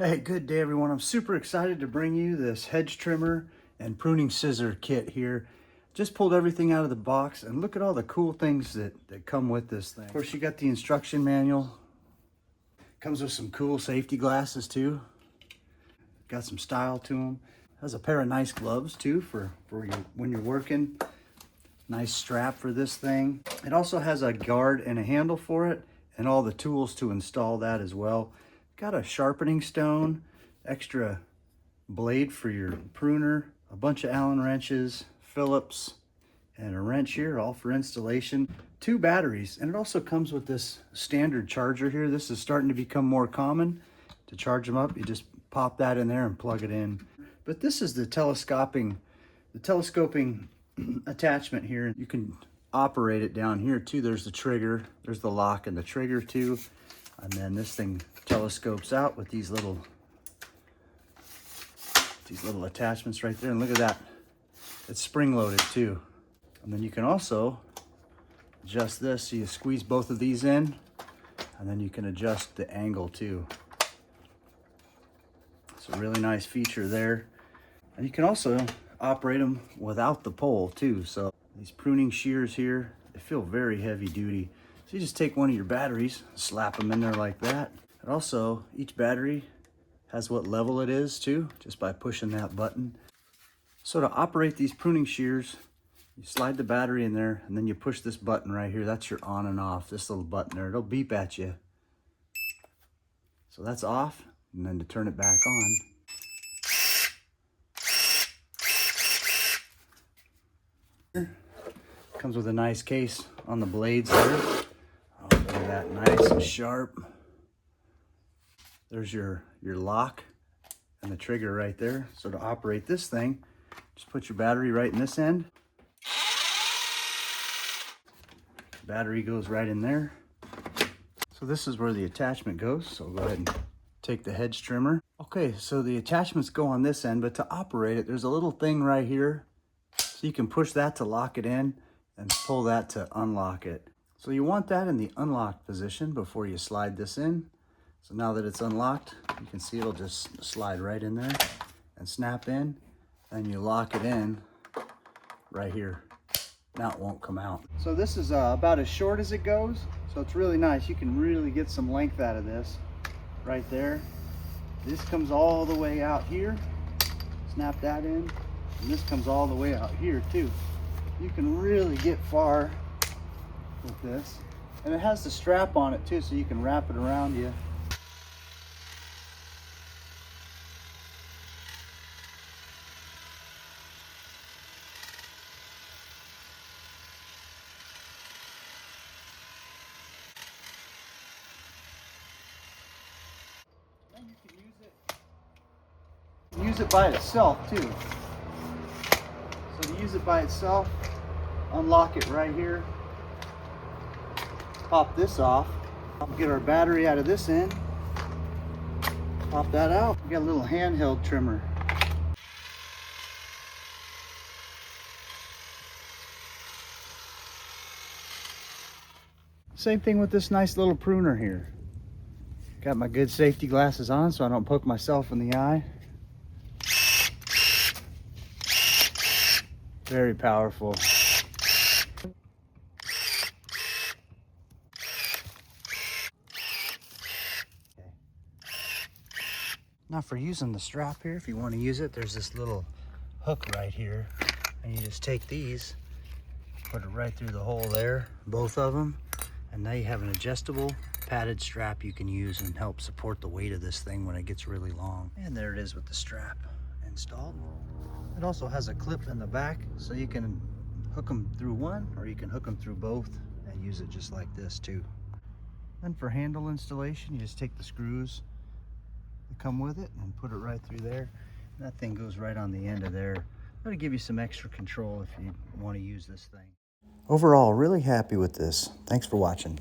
Hey, good day everyone. I'm super excited to bring you this hedge trimmer and pruning scissor kit here. Just pulled everything out of the box and look at all the cool things that come with this thing. Of course, you got the instruction manual. Comes with some cool safety glasses too. Got some style to them. Has a pair of nice gloves too for when you're working. Nice strap for this thing. It also has a guard and a handle for it and all the tools to install that as well. Got a sharpening stone, extra blade for your pruner, a bunch of Allen wrenches, Phillips, and a wrench here, all for installation. 2 batteries, and it also comes with this standard charger here. This is starting to become more common. To charge them up, you just pop that in there and plug it in. But this is the telescoping attachment here. You can operate it down here too. There's the trigger, there's the lock and the trigger too. And then this thing telescopes out with these little attachments right there. And look at that, it's spring loaded too. And then you can also adjust this. So you squeeze both of these in, and then you can adjust the angle too. It's a really nice feature there. And you can also operate them without the pole too. So these pruning shears here, they feel very heavy duty. So you just take one of your batteries, slap them in there like that. And also, each battery has what level it is too, just by pushing that button. So to operate these pruning shears, you slide the battery in there and then you push this button right here. That's your on and off, this little button there. It'll beep at you. So that's off, and then to turn it back on. Comes with a nice case on the blades there. Oh, look at that, nice and sharp. There's your lock and the trigger right there. So to operate this thing, just put your battery right in this end. Battery goes right in there. So this is where the attachment goes. So go ahead and take the hedge trimmer. Okay, so the attachments go on this end, but to operate it, there's a little thing right here. So you can push that to lock it in and pull that to unlock it. So you want that in the unlocked position before you slide this in. So now that it's unlocked, you can see it'll just slide right in there and snap in, and you lock it in right here. Now it won't come out. So this is about as short as it goes. So it's really nice. You can really get some length out of this right there. This comes all the way out here. Snap that in. And this comes all the way out here too. You can really get far with this. And it has the strap on it too, so you can wrap it around you. And you can use it by itself too. So to use it by itself, unlock it right here, pop this off, get our battery out of this end, pop that out. We got a little handheld trimmer. Same thing with this nice little pruner here. Got my good safety glasses on so I don't poke myself in the eye. Very powerful. Okay. Now for using the strap here, if you want to use it, there's this little hook right here. And you just take these, put it right through the hole there, both of them. And now you have an adjustable padded strap you can use and help support the weight of this thing when it gets really long. And there it is with the strap installed. It also has a clip in the back, so you can hook them through one or you can hook them through both and use it just like this too. Then for handle installation, you just take the screws that come with it and put it right through there. And that thing goes right on the end of there. That'll give you some extra control if you want to use this thing. Overall, really happy with this. Thanks for watching.